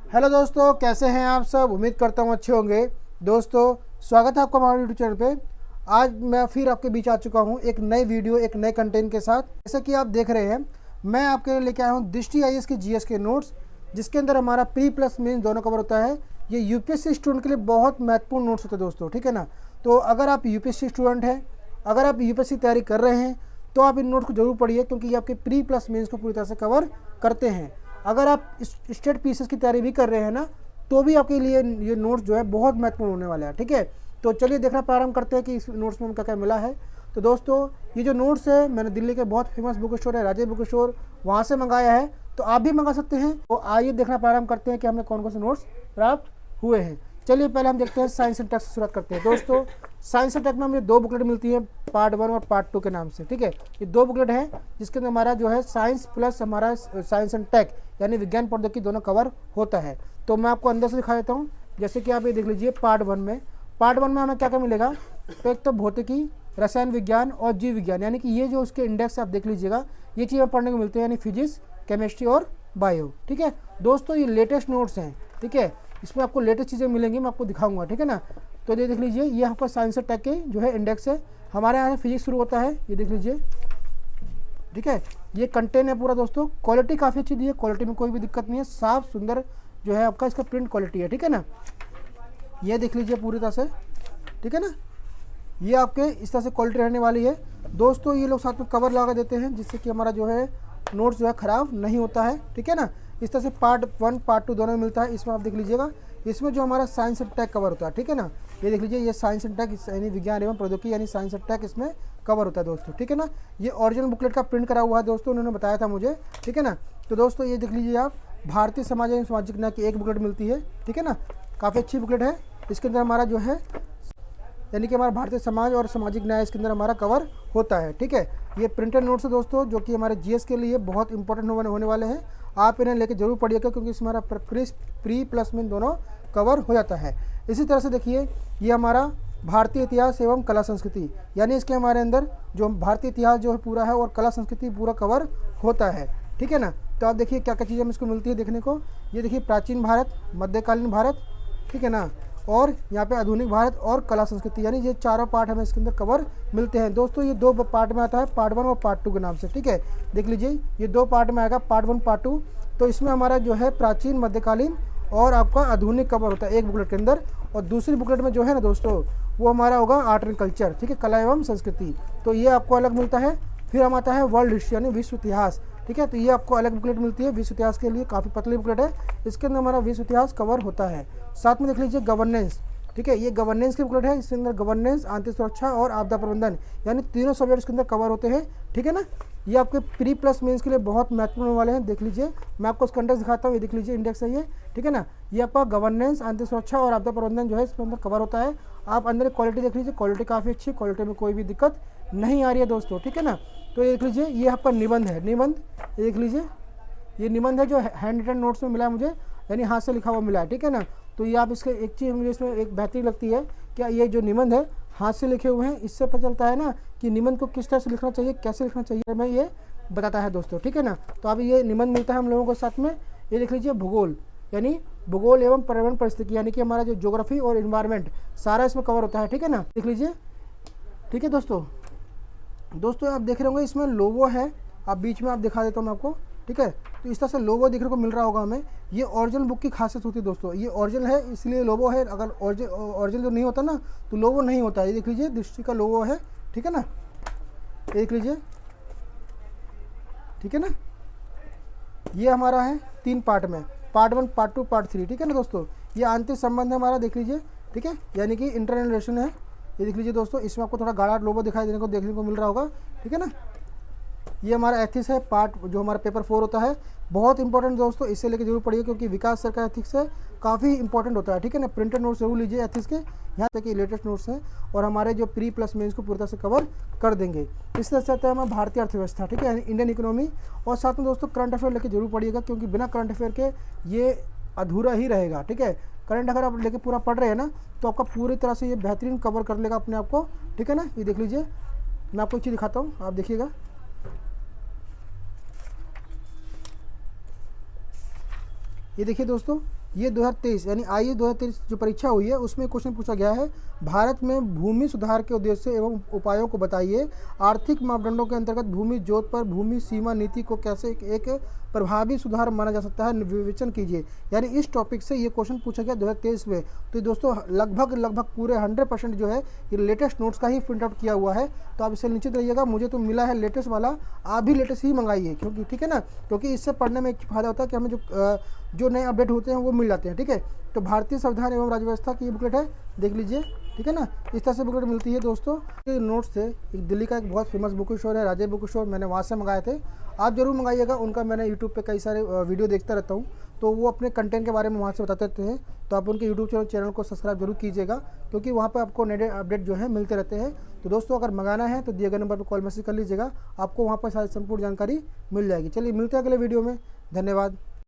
Hello दोस्तों, कैसे हैं आप सब। उम्मीद करता हूँ अच्छे होंगे। दोस्तों, स्वागत है आपका हमारे यूट्यूब चैनल पे। आज मैं फिर आपके बीच आ चुका हूँ एक नई वीडियो, एक नए कंटेंट के साथ। जैसा कि आप देख रहे हैं, मैं आपके लिए लेके आया हूँ दृष्टि आईएएस के जीएस के नोट्स, जिसके अंदर हमारा प्री प्लस मेंस दोनों कवर होता है। ये यूपीएससी स्टूडेंट के लिए बहुत महत्वपूर्ण नोट्स होते हैं दोस्तों, ठीक है ना। तो अगर आप यूपीएससी स्टूडेंट हैं, अगर आप यूपीएससी तैयारी कर रहे हैं, तो आप इन नोट्स को जरूर पढ़िए, क्योंकि ये आपके प्री प्लस मेंस को पूरी तरह से कवर करते हैं। अगर आप स्टेट पीसीएस की तैयारी भी कर रहे हैं ना, तो भी आपके लिए ये नोट्स जो है बहुत महत्वपूर्ण होने वाला है, ठीक है। तो चलिए देखना प्रारंभ करते हैं कि इस नोट्स में क्या क्या मिला है। तो दोस्तों, ये जो नोट्स है मैंने दिल्ली के बहुत फेमस बुक स्टोर है राजेश बुक स्टोर, वहाँ से मंगाया है। तो आप भी मंगा सकते हैं। तो आइए देखना प्रारंभ करते हैं कि हमें कौन कौन से नोट्स प्राप्त हुए हैं। चलिए पहले हम देखते हैं साइंस एंड टेक से शुरुआत करते हैं। दोस्तों, साइंस एंड टेक में हमें दो बुकलेट मिलती है, पार्ट 1 और पार्ट 2 के नाम से, ठीक है। ये दो बुकलेट हैं जिसके अंदर हमारा जो है साइंस प्लस हमारा साइंस एंड टेक यानी विज्ञान प्रौद्योगिकी दोनों कवर होता है। तो मैं आपको अंदर से दिखा देता हूँ। जैसे कि आप ये देख लीजिए, पार्ट 1 में हमें क्या क्या मिलेगा। तो एक तो भौतिकी, रसायन विज्ञान और जीव विज्ञान, यानी कि ये जो उसके इंडेक्स आप देख लीजिएगा, ये चीज़ें पढ़ने को मिलते हैं, यानी फिजिक्स, केमिस्ट्री और बायो, ठीक है। दोस्तों, ये लेटेस्ट नोट्स हैं, ठीक है। इसमें आपको लेटेस्ट चीज़ें मिलेंगी, मैं आपको दिखाऊंगा, ठीक है ना। तो ये देख लीजिए, ये आपका साइंस और टेक के जो है इंडेक्स है। हमारे यहाँ फिजिक्स शुरू होता है, ये देख लीजिए, ठीक है। ये कंटेंट है पूरा दोस्तों। क्वालिटी काफ़ी अच्छी दी है, क्वालिटी में कोई भी दिक्कत नहीं है, साफ सुंदर जो है आपका इसका प्रिंट क्वालिटी है, ठीक है ना। ये देख लीजिए पूरी तरह से, ठीक है ना। ये आपके इस तरह से क्वालिटी रहने वाली है दोस्तों। ये लोग साथ में कवर लगा देते हैं, जिससे कि हमारा जो है नोट्स जो है ख़राब नहीं होता है, ठीक है ना। इस तरह से पार्ट 1 पार्ट 2 दोनों में मिलता है। इसमें आप देख लीजिएगा, इसमें जो हमारा साइंस एंड टेक कवर होता है, ठीक है ना। ये देख लीजिए, ये साइंस एंड टेक यानी विज्ञान एवं प्रौद्योगिकी यानी साइंस एंड टेक इसमें कवर होता है दोस्तों, ठीक है ना। ये ओरिजिनल बुकलेट का प्रिंट करा हुआ है दोस्तों, उन्होंने बताया था मुझे, ठीक है ना। तो दोस्तों, ये देख लीजिए आप, भारतीय समाज एवं सामाजिक न्याय की एक बुकलेट मिलती है, ठीक है ना। काफ़ी अच्छी बुकलेट है। इसके अंदर हमारा जो है यानी कि हमारा भारतीय समाज और सामाजिक न्याय इसके अंदर हमारा कवर होता है, ठीक है। ये प्रिंटेड नोट्स है दोस्तों, जो कि हमारे जीएस के लिए बहुत इंपॉर्टेंट होने वाले हैं। आप इन्हें लेके जरूर पढ़िएगा, क्योंकि इसमें हमारा प्री प्लस में दोनों कवर हो जाता है। इसी तरह से देखिए, ये हमारा भारतीय इतिहास एवं कला संस्कृति, यानी इसके हमारे अंदर जो भारतीय इतिहास जो है पूरा है और कला संस्कृति पूरा कवर होता है, ठीक है ना। तो आप देखिए क्या क्या चीज़ें इसको मिलती है देखने को। ये देखिए, प्राचीन भारत, मध्यकालीन भारत, ठीक है ना, और यहाँ पे आधुनिक भारत और कला संस्कृति, यानी ये चारों पार्ट हमें इसके अंदर कवर मिलते हैं दोस्तों। ये दो पार्ट में आता है, पार्ट 1 और पार्ट 2 के नाम से, ठीक है। देख लीजिए, ये दो पार्ट में आएगा, पार्ट 1 पार्ट 2। तो इसमें हमारा जो है प्राचीन, मध्यकालीन और आपका आधुनिक कवर होता है एक बुकलेट के अंदर। और दूसरी बुकलेट में जो है ना दोस्तों, वो हमारा होगा आर्ट एंड कल्चर, ठीक है, कला एवं संस्कृति। तो ये आपको अलग मिलता है। फिर हम आता है वर्ल्ड हिस्ट्री यानी विश्व इतिहास, ठीक है। तो ये आपको अलग बुकलेट मिलती है। विश्व इतिहास के लिए काफ़ी पतली बुकलेट है, इसके अंदर हमारा विश्व इतिहास कवर होता है। साथ में देख लीजिए गवर्नेंस, ठीक है, ये गवर्नेंस की बुकलेट है। इसके अंदर गवर्नेंस, आंतरिक सुरक्षा और आपदा प्रबंधन यानी तीनों सब्जेक्ट इसके अंदर कवर होते हैं, ठीक है ना। ये आपके प्री प्लस मेंस के लिए बहुत महत्वपूर्ण होने वाले हैं। देख लीजिए, मैं आपको इसका इंडेक्स दिखाता हूँ। ये देख लीजिए, इंडेक्स है ये, ठीक है ना। ये आपका गवर्नेंस, आंतरिक सुरक्षा और आपदा प्रबंधन जो है इसके अंदर कवर होता है। आप अंदर क्वालिटी देख लीजिए, क्वालिटी काफ़ी अच्छी, क्वालिटी में कोई भी दिक्कत नहीं आ रही है दोस्तों, ठीक है ना। तो ये देख लीजिए, ये आपका निबंध है, निबंध, ये देख लीजिए, ये निबंध है जो हैंड रिटन नोट्स में मिला है मुझे, यानी हाथ से लिखा हुआ मिला है, ठीक है ना। तो ये आप इसके एक चीज़ मुझे इसमें एक बेहतरीन लगती है, क्या ये जो निबंध है हाथ से लिखे हुए हैं, इससे पता चलता है ना कि निबंध को किस तरह से लिखना चाहिए, कैसे लिखना चाहिए, मैं ये बताता है दोस्तों, ठीक है ना। तो अब ये निबंध मिलता है हम लोगों को साथ में। ये देख लीजिए, भूगोल यानी भूगोल एवं पर्यावरण परिस्थिति, यानी कि हमारा जो ज्योग्राफी और इन्वायरमेंट सारा इसमें कवर होता है, ठीक है ना। देख लीजिए, ठीक है दोस्तों। आप देख रहे होंगे इसमें लोगो है, आप बीच में आप दिखा देता हूँ मैं आपको, ठीक है। तो इस तरह से लोगो देखने को मिल रहा होगा हमें। ये ओरिजिनल बुक की खासियत होती है दोस्तों, ये ओरिजिनल है इसलिए लोगो है। अगर ओरिजिनल जो नहीं होता ना, तो लोगो नहीं होता। ये देख लीजिए, दृष्टि का लोगो है, ठीक है ना। देख लीजिए, ठीक है ना। ये हमारा है 3 पार्ट में, पार्ट 1 पार्ट 2 पार्ट 3, ठीक है ना दोस्तों। ये आंतरिक संबंध है हमारा, देख लीजिए, ठीक है, यानी कि इंटरनल रिलेशन है। ये देख लीजिए दोस्तों, इसमें आपको थोड़ा गाढ़ा लोगो दिखाई देखने को मिल रहा होगा, ठीक है ना। ये हमारा एथिक्स है, पार्ट जो हमारा पेपर 4 होता है, बहुत इंपॉर्टेंट दोस्तों, इससे लेके जरूर पढ़िए, क्योंकि विकास सर का एथिक्स है, काफ़ी इंपॉर्टेंट होता है, ठीक है ना। प्रिंटेड नोट्स जरूर लीजिए एथिक्स के, यहाँ तक कि लेटेस्ट नोट्स हैं और हमारे जो प्री प्लस मेंस को पूरी तरह से कवर कर देंगे। इस तरह से आता है हमारा भारतीय अर्थव्यवस्था, ठीक है, इंडियन इकोनॉमी। और साथ में दोस्तों करंट अफेयर लेके जरूर पढ़िएगा, क्योंकि बिना करंट अफेयर के ये अधूरा ही रहेगा, ठीक है। करंट अगर आप लेके पूरा पढ़ रहे हैं ना, तो आपका पूरी तरह से ये बेहतरीन कवर कर लेगा अपने आप को, ठीक है ना। ये देख लीजिए, मैं आपको एक चीज़ दिखाता हूँ, आप देखिएगा। ये देखिए दोस्तों, ये 2023 यानी आईए 2023 जो परीक्षा हुई है उसमें क्वेश्चन पूछा गया है, भारत में भूमि सुधार के उद्देश्य एवं उपायों को बताइए। आर्थिक मापदंडों के अंतर्गत भूमि जोत पर भूमि सीमा नीति को कैसे एक प्रभावी सुधार माना जा सकता है, विवेचन कीजिए। यानी इस टॉपिक से ये क्वेश्चन पूछा गया 2023 में। तो दोस्तों लगभग पूरे 100% जो है ये लेटेस्ट नोट्स का ही प्रिंट आउट किया हुआ है, तो आप इससे निश्चित रहिएगा। मुझे तो मिला है लेटेस्ट वाला, आप भी लेटेस्ट ही मंगाइए, क्योंकि ठीक है ना, क्योंकि इससे पढ़ने में एक फ़ायदा होता है कि हमें जो नए अपडेट होते हैं वो मिल जाते हैं। ठीक है, तो भारतीय संविधान एवं राज्य व्यवस्था की बुकलेट है, देख लीजिए। ठीक है ना, इस तरह से बुकलेट मिलती है दोस्तों। ये नोट्स थे, एक दिल्ली का एक बहुत फेमस बुक स्टोर है राजे बुक स्टोर, मैंने वहाँ से मंगाए थे। आप जरूर मंगाइएगा, उनका मैंने यूट्यूब पे कई सारे वीडियो देखता रहता हूँ, तो वो अपने कंटेंट के बारे में वहाँ से बताते रहते हैं। तो आप उनके यूट्यूब चैनल को सब्सक्राइब जरूर कीजिएगा, क्योंकि वहाँ पर आपको नए अपडेट जो है मिलते रहते हैं। तो दोस्तों अगर मंगाना है तो दिए गए नंबर पर कॉल मैसेज कर लीजिएगा, आपको वहाँ पर सारी संपूर्ण जानकारी मिल जाएगी। चलिए मिलते हैं अगले वीडियो में, धन्यवाद।